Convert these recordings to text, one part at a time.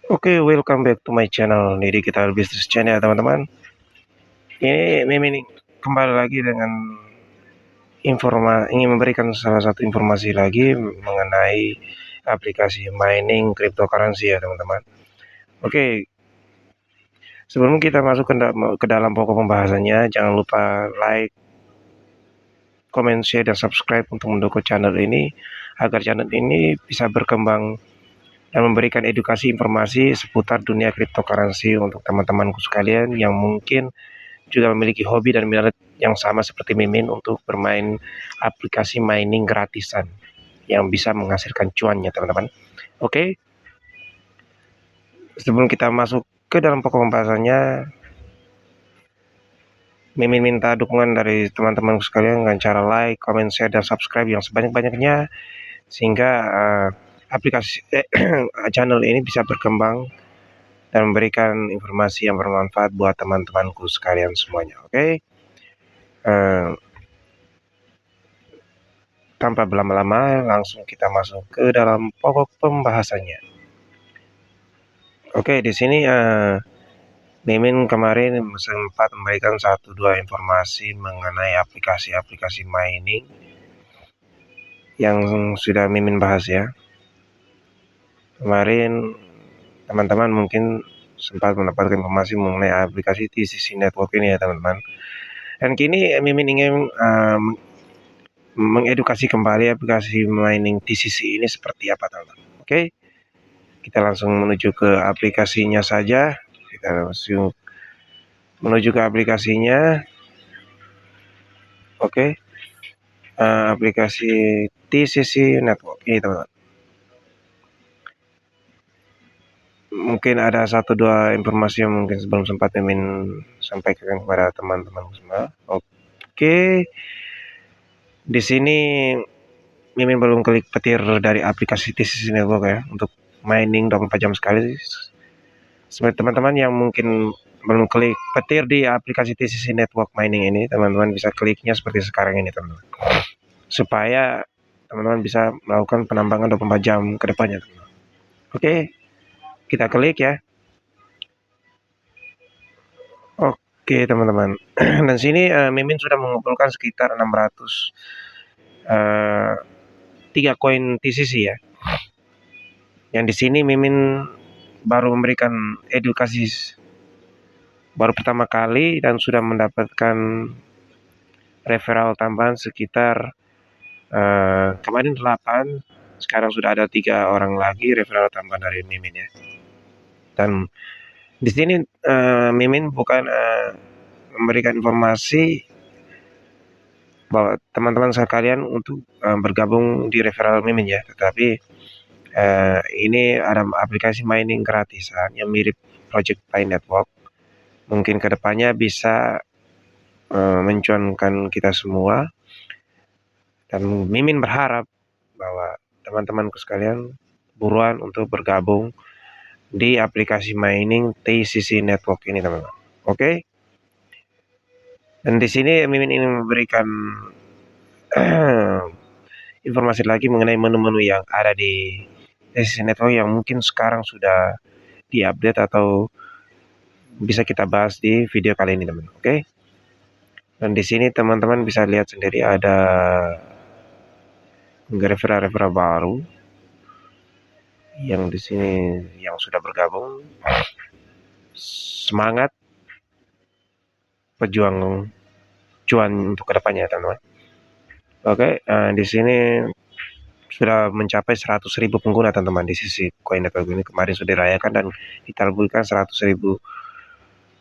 Oke, welcome back to my channel di Digital Business Channel, teman-teman. Ini Mimin kembali lagi dengan ingin memberikan salah satu informasi lagi mengenai aplikasi mining cryptocurrency ya, teman-teman. Oke, sebelum kita masuk ke dalam pokok pembahasannya, jangan lupa like, comment, share, dan subscribe untuk mendukung channel ini agar channel ini bisa berkembang dan memberikan edukasi informasi seputar dunia cryptocurrency untuk teman-temanku sekalian yang mungkin juga memiliki hobi dan minat yang sama seperti Mimin untuk bermain aplikasi mining gratisan yang bisa menghasilkan cuannya, teman-teman. Oke, sebelum kita masuk ke dalam pokok pembahasannya, Mimin minta dukungan dari teman-teman sekalian dengan cara like, comment, share, dan subscribe yang sebanyak-banyaknya sehingga aplikasi channel ini bisa berkembang dan memberikan informasi yang bermanfaat buat teman-temanku sekalian semuanya. Oke. Tanpa berlama-lama, langsung kita masuk ke dalam pokok pembahasannya. Oke, di sini Mimin kemarin sempat memberikan 1-2 informasi mengenai aplikasi-aplikasi mining yang sudah Mimin bahas ya. Kemarin teman-teman mungkin sempat mendapatkan informasi mengenai aplikasi TCC Network ini ya, teman-teman. Dan kini Mimin ingin mengedukasi kembali aplikasi mining TCC ini seperti apa, teman-teman. Oke, kita langsung menuju ke aplikasinya saja. Kita langsung menuju ke aplikasinya. Oke, aplikasi TCC Network ini, teman-teman. Mungkin ada 1-2 informasi yang mungkin belum sempat Mimin sampaikan kepada teman-teman semua. Oke, di sini Mimin belum klik petir dari aplikasi TCC Network ya untuk mining 24 jam sekali. Sebenarnya teman-teman yang mungkin belum klik petir di aplikasi TCC Network Mining ini, teman-teman bisa kliknya seperti sekarang ini, teman-teman, supaya teman-teman bisa melakukan penambangan 24 jam ke depannya, teman-teman. Oke, kita klik ya. Oke, teman-teman. Dan sini Mimin sudah mengumpulkan sekitar 603 koin TCC ya. Yang di sini Mimin baru memberikan edukasi baru pertama kali dan sudah mendapatkan referral tambahan sekitar kemarin 8, sekarang sudah ada 3 orang lagi referral tambahan dari Mimin ya. Dan di sini Mimin bukan memberikan informasi bahwa teman-teman sekalian untuk bergabung di referral Mimin ya, tetapi ini ada aplikasi mining gratisan yang mirip Project Pi Network. Mungkin kedepannya bisa mencuankan kita semua, dan Mimin berharap bahwa teman-temanku sekalian buruan untuk bergabung di aplikasi mining TCC Network ini, teman-teman. Oke. Dan di sini Mimin ingin memberikan informasi lagi mengenai menu-menu yang ada di TCC Network yang mungkin sekarang sudah diupdate atau bisa kita bahas di video kali ini, teman-teman. Oke. Dan di sini teman-teman bisa lihat sendiri ada referral baru yang di sini yang sudah bergabung. Semangat pejuang cuan untuk kedepannya, teman-teman. Oke, di sini sudah mencapai 100.000 pengguna, teman-teman, di sisi Coin Network ini. Kemarin sudah dirayakan dan ditargetkan 100.000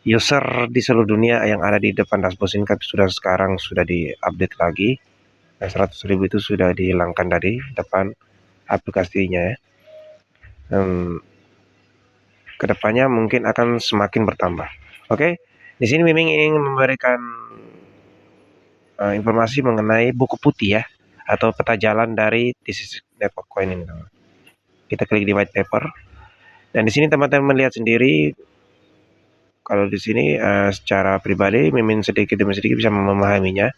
user di seluruh dunia yang ada di depan dashboard singkat sekarang sudah diupdate lagi. Nah, 100.000 itu sudah dihilangkan dari depan aplikasinya ya. Kedepannya mungkin akan semakin bertambah. Oke, di sini Miming ingin memberikan informasi mengenai buku putih ya, atau peta jalan dari TCC Network Coin ini, teman. Kita klik di white paper, dan di sini teman-teman melihat sendiri. Kalau di sini secara pribadi Mimin sedikit demi sedikit bisa memahaminya,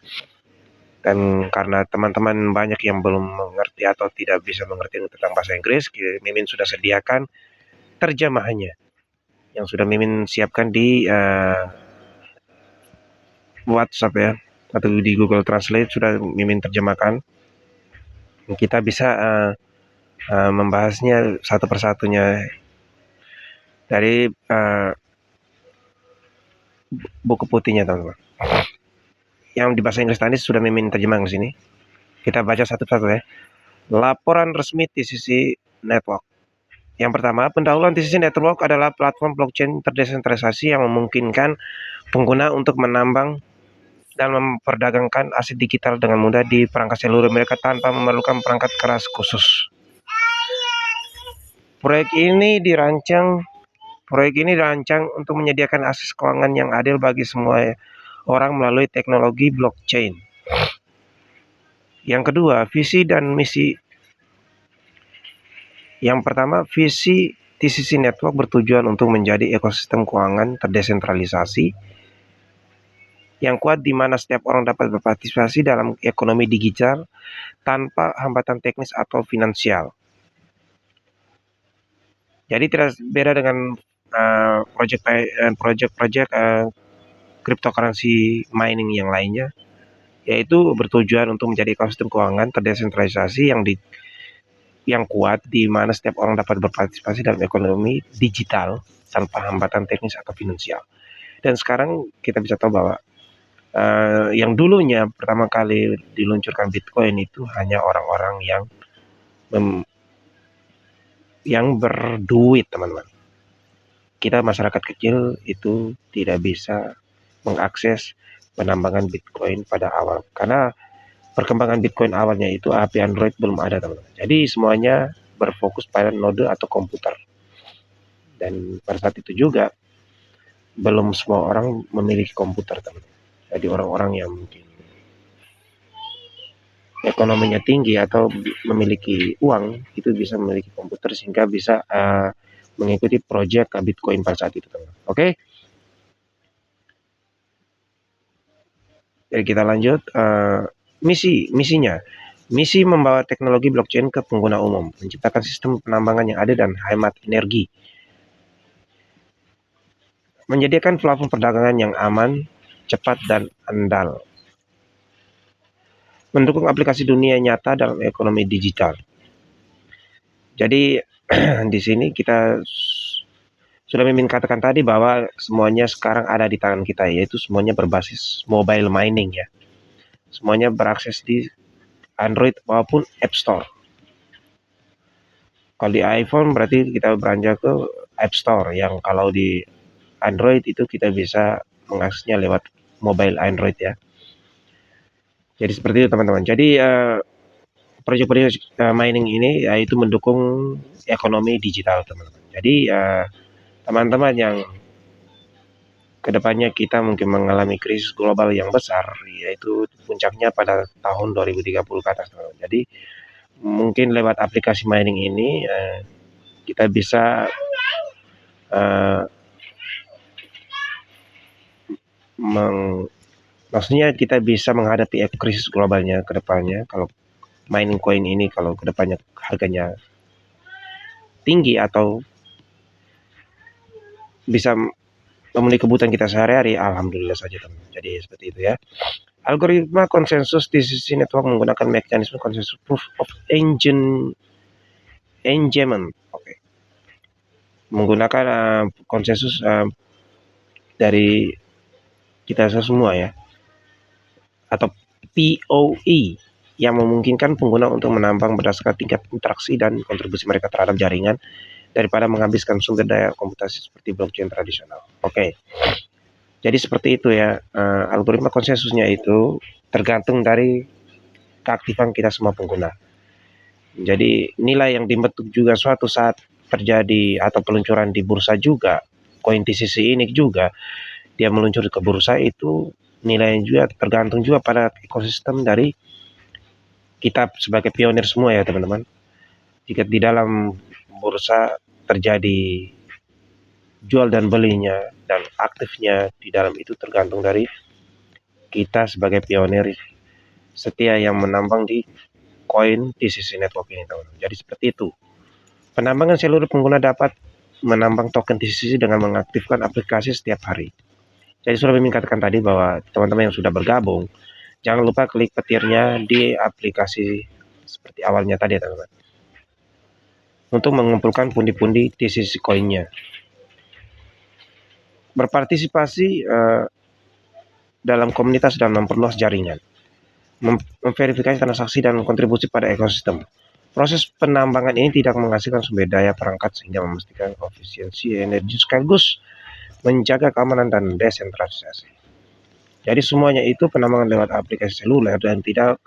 dan karena teman-teman banyak yang belum mengerti atau tidak bisa mengerti tentang bahasa Inggris, Mimin sudah sediakan terjemahannya yang sudah Mimin siapkan di WhatsApp ya, atau di Google Translate sudah Mimin terjemahkan. Kita bisa membahasnya satu persatunya dari buku putihnya, teman-teman. Yang di bahasa Inggris tadi sudah Mimin terjemahkan ke sini. Kita baca satu-satu ya. Laporan resmi TCC Network. Yang pertama, pendahuluan TCC Network adalah platform blockchain terdesentralisasi yang memungkinkan pengguna untuk menambang dan memperdagangkan aset digital dengan mudah di perangkat seluruh mereka tanpa memerlukan perangkat keras khusus. Proyek ini dirancang untuk menyediakan akses keuangan yang adil bagi semua orang melalui teknologi blockchain. Yang kedua, visi dan misi. Yang pertama, visi TCC Network bertujuan untuk menjadi ekosistem keuangan terdesentralisasi yang kuat di mana setiap orang dapat berpartisipasi dalam ekonomi digital tanpa hambatan teknis atau finansial. Jadi tidak beda dengan project cryptocurrency mining yang lainnya, yaitu bertujuan untuk menjadi ekosistem keuangan terdesentralisasi yang kuat di mana setiap orang dapat berpartisipasi dalam ekonomi digital tanpa hambatan teknis atau finansial. Dan sekarang kita bisa tahu bahwa yang dulunya pertama kali diluncurkan Bitcoin itu hanya orang-orang yang berduit, teman-teman. Kita masyarakat kecil itu tidak bisa mengakses penambangan Bitcoin pada awal karena perkembangan Bitcoin awalnya itu API Android belum ada, teman-teman. Jadi semuanya berfokus pada node atau komputer. Dan pada saat itu juga belum semua orang memiliki komputer, teman-teman. Jadi orang-orang yang mungkin ekonominya tinggi atau memiliki uang itu bisa memiliki komputer sehingga bisa mengikuti proyek Bitcoin pada saat itu, teman-teman. Oke. Jadi kita lanjut. Misinya. Misi membawa teknologi blockchain ke pengguna umum, menciptakan sistem penambangan yang adil dan hemat energi, menyediakan platform perdagangan yang aman, cepat, dan andal, mendukung aplikasi dunia nyata dalam ekonomi digital. Jadi di sini kita sudah Mimin katakan tadi bahwa semuanya sekarang ada di tangan kita, yaitu semuanya berbasis mobile mining ya. Semuanya berakses di Android maupun App Store. Kalau di iPhone berarti kita beranjak ke App Store, yang kalau di Android itu kita bisa mengaksesnya lewat mobile Android ya. Jadi seperti itu, teman-teman. Jadi proyek-proyek mining ini yaitu mendukung ekonomi digital, teman-teman. Jadi teman-teman yang kedepannya kita mungkin mengalami krisis global yang besar, yaitu puncaknya pada tahun 2030 ke atas, teman-teman. Jadi mungkin lewat aplikasi mining ini kita bisa maksudnya kita bisa menghadapi krisis globalnya ke depannya kalau mining coin ini kalau ke depannya harganya tinggi atau bisa memenuhi kebutuhan kita sehari-hari, alhamdulillah saja, teman. Jadi seperti itu ya. Algoritma konsensus TCC Network menggunakan mekanisme konsensus proof of engagement. Oke. Menggunakan konsensus dari kita semua ya, atau POE, yang memungkinkan pengguna untuk menambang berdasarkan tingkat interaksi dan kontribusi mereka terhadap jaringan daripada menghabiskan sumber daya komputasi seperti blockchain tradisional. Oke. Jadi seperti itu ya, algoritma konsensusnya itu tergantung dari keaktifan kita semua pengguna. Jadi nilai yang dibentuk juga suatu saat terjadi atau peluncuran di bursa juga, koin TCC ini juga dia meluncur ke bursa itu nilainya juga tergantung juga pada ekosistem dari kita sebagai pionir semua ya, teman-teman. Jika di dalam bursa terjadi jual dan belinya dan aktifnya di dalam itu tergantung dari kita sebagai pionir setia yang menambang di koin TCC Network ini, teman-teman. Jadi seperti itu. Penambangan seluruh pengguna dapat menambang token TCC dengan mengaktifkan aplikasi setiap hari. Jadi sudah Mimin katakan tadi bahwa teman-teman yang sudah bergabung, jangan lupa klik petirnya di aplikasi seperti awalnya tadi ya teman-teman, untuk mengumpulkan pundi-pundi TCC koinnya. Berpartisipasi dalam komunitas dan memperluas jaringan, memverifikasi transaksi dan kontribusi pada ekosistem. Proses penambangan ini tidak menghasilkan sumber daya perangkat sehingga memastikan efisiensi energi sekaligus menjaga keamanan dan desentralisasi. Jadi semuanya itu penambangan lewat aplikasi seluler dan tidak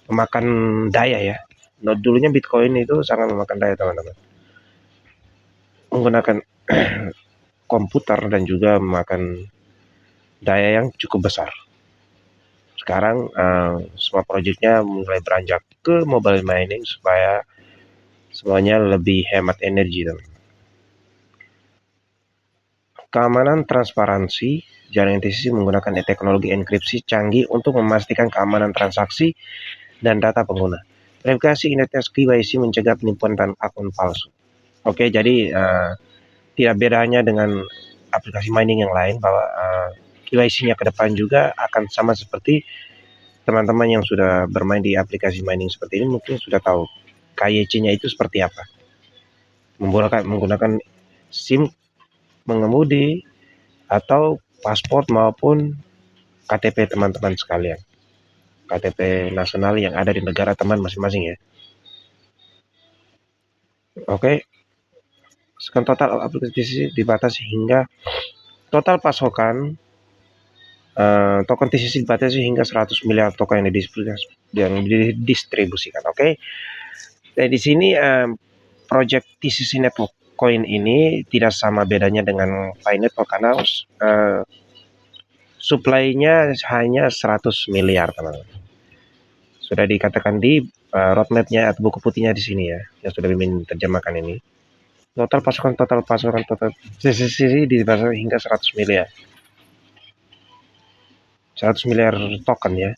memakan daya ya. Nah, dulunya Bitcoin itu sangat memakan daya teman-teman, menggunakan komputer dan juga memakan daya yang cukup besar. Sekarang semua proyeknya mulai beranjak ke mobile mining supaya semuanya lebih hemat energi teman. Keamanan transparansi, jaringan TCC menggunakan teknologi enkripsi canggih untuk memastikan keamanan transaksi dan data pengguna. Verifikasi identitas KYC mencegah penipuan dan akun palsu. Oke, jadi tidak bedanya dengan aplikasi mining yang lain bahwa KYC-nya ke depan juga akan sama seperti teman-teman yang sudah bermain di aplikasi mining seperti ini mungkin sudah tahu KYC-nya itu seperti apa. Menggunakan SIM mengemudi atau paspor maupun KTP teman-teman sekalian. KTP nasional yang ada di negara teman masing-masing ya. Oke. Sekarang total aplikasi dibatasi hingga total pasokan token TCC dibatasi hingga 100 miliar token yang didistribusikan. Oke. Nah, di sini project TCC Network Coin ini tidak sama bedanya dengan Pi Network karena supply-nya hanya 100 miliar teman-teman. Sudah dikatakan di roadmap-nya atau buku putihnya di sini ya, yang sudah Mimin terjemahkan ini. Total pasokan TCC dibatasi hingga 100 miliar. 100 miliar token ya.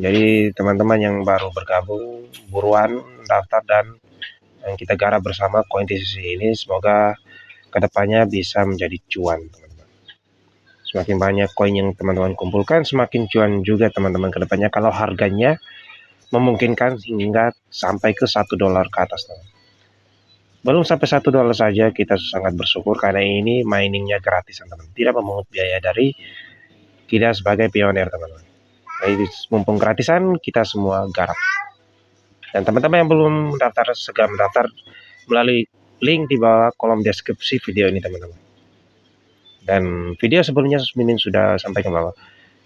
Jadi teman-teman yang baru bergabung buruan daftar dan kita garap bersama koin TCC ini, semoga kedepannya bisa menjadi cuan teman-teman. Semakin banyak koin yang teman-teman kumpulkan semakin cuan juga teman-teman kedepannya kalau harganya memungkinkan hingga sampai ke $1 ke atas teman. Belum sampai $1 saja kita sangat bersyukur karena ini miningnya gratis teman-teman, tidak memungut biaya dari kita sebagai pionir teman-teman. Jadi mumpung gratisan kita semua garap. Dan teman-teman yang belum mendaftar segera mendaftar melalui link di bawah kolom deskripsi video ini teman-teman. Dan video sebelumnya Mimin sudah sampaikan bahwa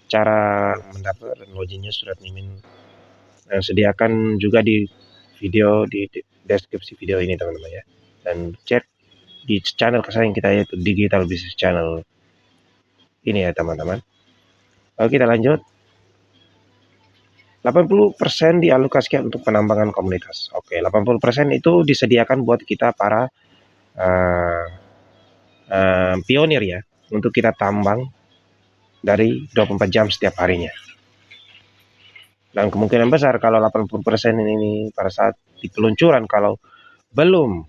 cara mendaftar dan loginnya sudah Mimin sediakan juga di video di deskripsi video ini teman-teman ya. Dan cek di channel kesayangan kita yaitu Digital Business Channel ini ya teman-teman. Oke, kita lanjut. 80% dialokasikan untuk penambangan komunitas. Oke, 80% itu disediakan buat kita para pionir ya, untuk kita tambang dari 24 jam setiap harinya. Dan kemungkinan besar kalau 80% ini pada saat di peluncuran kalau belum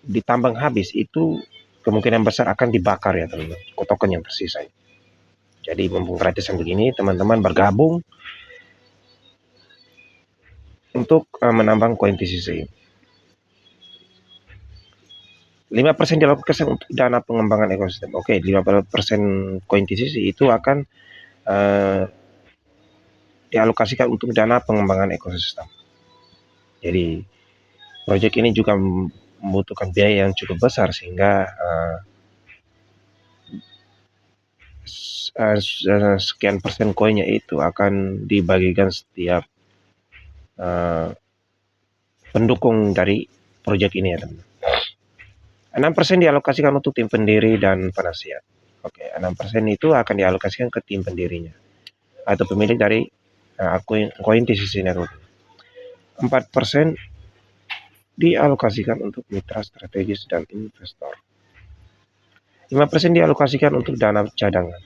ditambang habis itu kemungkinan besar akan dibakar ya teman-teman, token yang tersisa. Jadi mumpung gratisan begini teman-teman bergabung untuk menambang koin TCC. 5% dialokasikan untuk dana pengembangan ekosistem. Oke, 5% koin TCC itu akan dialokasikan untuk dana pengembangan ekosistem. Jadi proyek ini juga membutuhkan biaya yang cukup besar sehingga sekian persen koinnya itu akan dibagikan setiap pendukung dari proyek ini ya teman. 6% dialokasikan untuk tim pendiri dan penasihat. Oke, 6% itu akan dialokasikan ke tim pendirinya atau pemilik dari koin TCC Network. 4% dialokasikan untuk mitra strategis dan investor. 5% dialokasikan untuk dana cadangan.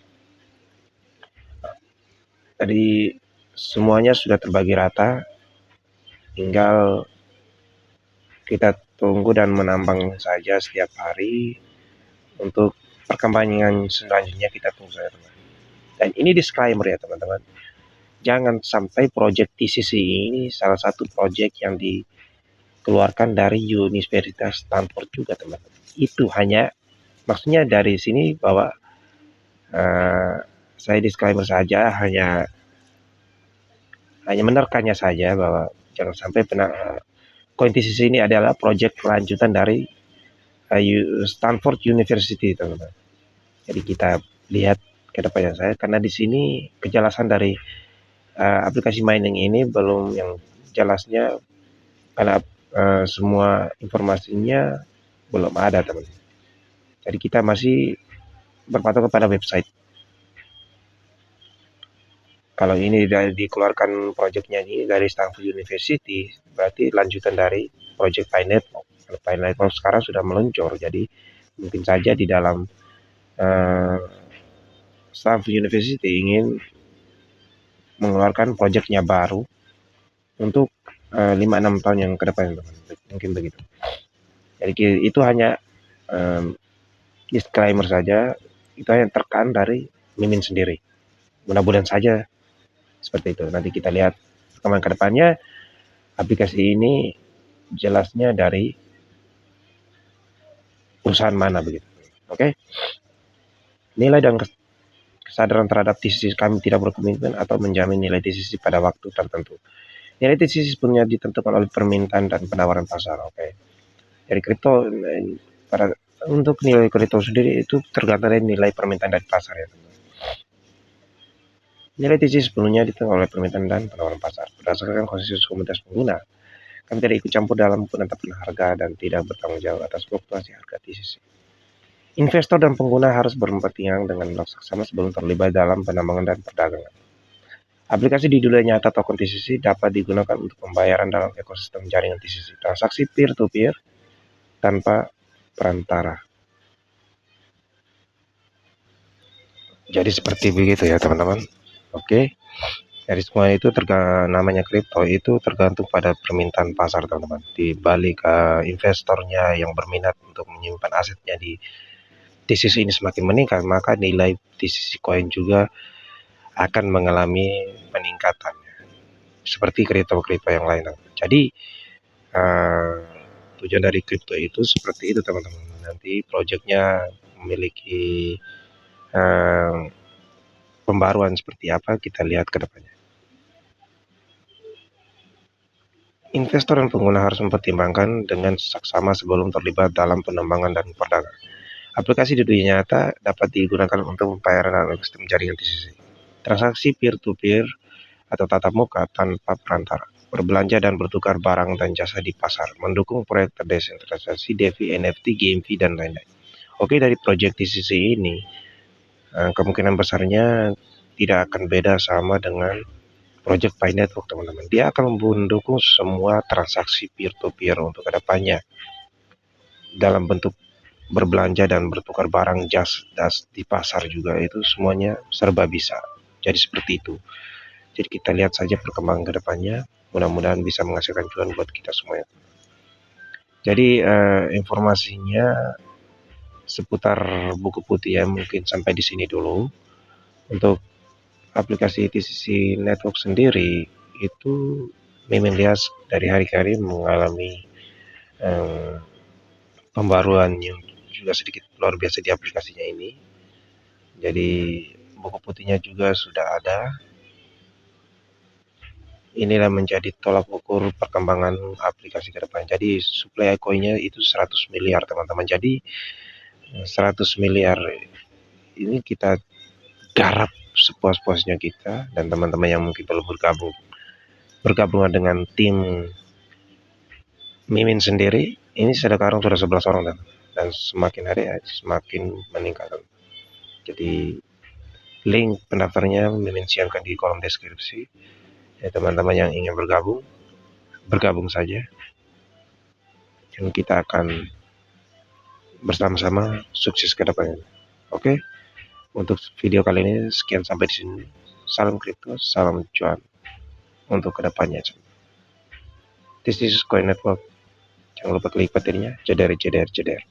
Tadi semuanya sudah terbagi rata, tinggal kita tunggu dan menambang saja setiap hari. Untuk perkembangan selanjutnya kita tunggu saja, teman. Dan ini disclaimer ya teman-teman, jangan sampai project TCC ini salah satu project yang dikeluarkan dari Universitas Stanford juga, teman-teman. Itu hanya maksudnya dari sini bahwa saya disclaimer saja, hanya menerkannya saja bahwa jangan sampai koin TCC ini adalah project kelanjutan dari Stanford University, teman-teman. Jadi kita lihat ke depannya saya, karena di sini kejelasan dari aplikasi mining ini belum yang jelasnya, karena semua informasinya belum ada, teman-teman. Jadi kita masih berpatok kepada website. Kalau ini dikeluarkan proyeknya ini dari Stanford University, berarti lanjutan dari project Pi Network. Pi Network sekarang sudah meluncur, jadi mungkin saja di dalam Stanford University ingin mengeluarkan proyeknya baru untuk 5-6 tahun yang ke depan, mungkin begitu. Jadi itu hanya disclaimer saja, itu hanya terkan dari Mimin sendiri. Mudah-mudahan saja seperti itu. Nanti kita lihat perkembangan ke depannya aplikasi ini jelasnya dari perusahaan mana begitu. Oke. Nilai dan kesadaran terhadap TCC kami tidak berkomitmen atau menjamin nilai TCC pada waktu tertentu. Nilai TCC sepenuhnya ditentukan oleh permintaan dan penawaran pasar. Oke. Dari kripto untuk nilai kripto sendiri itu tergantung dari nilai permintaan dari pasar ya. Nilai TCC sepenuhnya ditentukan oleh permintaan dan penawaran pasar berdasarkan konsensus komunitas pengguna. Kami tidak ikut campur dalam penetapan harga dan tidak bertanggung jawab atas fluktuasi harga TCC. Investor dan pengguna harus berkepentingan dengan seksama sebelum terlibat dalam penambangan dan perdagangan. Aplikasi di dunia nyata token TCC dapat digunakan untuk pembayaran dalam ekosistem jaringan TCC, transaksi peer-to-peer tanpa perantara. Jadi seperti begitu ya teman-teman. Oke. Dari semua itu namanya kripto itu tergantung pada permintaan pasar, teman-teman. Di balik investornya yang berminat untuk menyimpan asetnya di TCC ini semakin meningkat, maka nilai TCC coin juga akan mengalami peningkatan seperti kripto-kripto yang lain. Jadi tujuan dari kripto itu seperti itu, teman-teman. Nanti proyeknya memiliki pembaruan seperti apa, kita lihat ke depannya. Investor dan pengguna harus mempertimbangkan dengan saksama sebelum terlibat dalam penambangan dan perdagangan. Aplikasi di dunia nyata dapat digunakan untuk pembayaran dalam ekosistem jaringan TCC. Transaksi peer-to-peer atau tatap muka tanpa perantara. Berbelanja dan bertukar barang dan jasa di pasar. Mendukung proyek terdesentralisasi, DeFi, NFT, GameFi, dan lain-lain. Oke, dari proyek TCC ini, kemungkinan besarnya tidak akan beda sama dengan Project Pi Network, teman-teman. Dia akan mendukung semua transaksi peer-to-peer untuk kedepannya dalam bentuk berbelanja dan bertukar barang jas di pasar juga, itu semuanya serba bisa. Jadi seperti itu. Jadi kita lihat saja perkembangan kedepannya. Mudah-mudahan bisa menghasilkan cuan buat kita semuanya. Jadi informasinya seputar buku putih ya, mungkin sampai di sini dulu. Untuk aplikasi TCC Network sendiri itu Mimin lihat dari hari ke hari mengalami pembaruan yang juga sedikit luar biasa di aplikasinya ini. Jadi buku putihnya juga sudah ada. Inilah menjadi tolak ukur perkembangan aplikasi ke depan. Jadi supply coinnya itu 100 miliar teman-teman. Jadi 100 miliar ini kita garap sepuas-puasnya kita, dan teman-teman yang mungkin belum bergabung dengan tim Mimin sendiri, ini sekarang sudah 11 orang dan semakin hari semakin meningkat. Jadi link pendaftarnya Mimin siapkan di kolom deskripsi. Ya, teman-teman yang ingin bergabung saja. Dan kita akan bersama-sama sukses ke depannya. Oke. Untuk video kali ini sekian sampai di sini. Salam kripto, salam cuan untuk kedepannya. This is Coin Network. Jangan lupa klik baterainya. Ceder, ceder, ceder.